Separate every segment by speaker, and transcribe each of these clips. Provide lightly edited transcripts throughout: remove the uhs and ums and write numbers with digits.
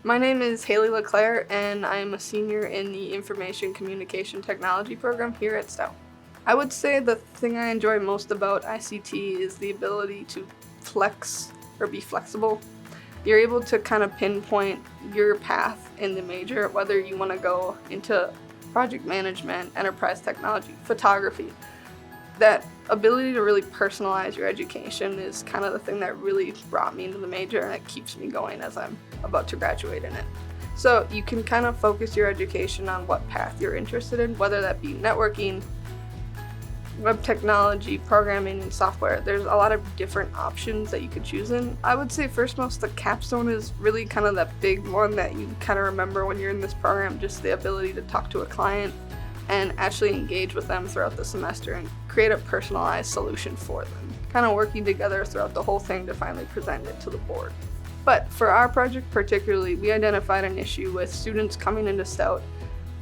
Speaker 1: My name is Haley LeClaire, and I am a senior in the Information Communication Technology program here at Stout. I would say the thing I enjoy most about ICT is the ability to flex or be flexible. You're able to kind of pinpoint your path in the major, whether you want to go into project management, enterprise technology, photography. That ability to really personalize your education is kind of the thing that really brought me into the major, and it keeps me going as I'm about to graduate in it. So you can kind of focus your education on what path you're interested in, whether that be networking, web technology, programming, and software. There's a lot of different options that you could choose in. I would say first most the capstone is really kind of that big one that you kind of remember when you're in this program, just the ability to talk to a client and actually engage with them throughout the semester and create a personalized solution for them, kind of working together throughout the whole thing to finally present it to the board. But for our project particularly, we identified an issue with students coming into Stout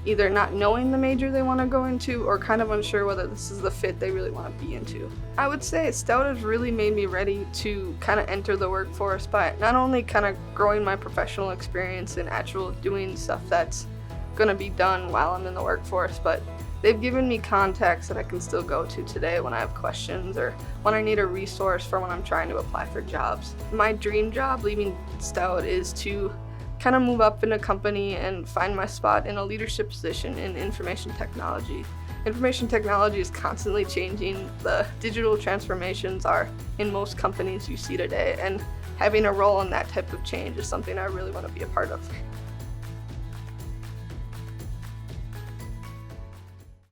Speaker 1: either not knowing the major they want to go into or kind of unsure whether this is the fit they really want to be into. I would say Stout has really made me ready to kind of enter the workforce by not only kind of growing my professional experience and actual doing stuff that's going to be done while I'm in the workforce, but they've given me contacts that I can still go to today when I have questions or when I need a resource for when I'm trying to apply for jobs. My dream job leaving Stout is to kind of move up in a company and find my spot in a leadership position in information technology. Information technology is constantly changing. The digital transformations are in most companies you see today, and having a role in that type of change is something I really want to be a part of.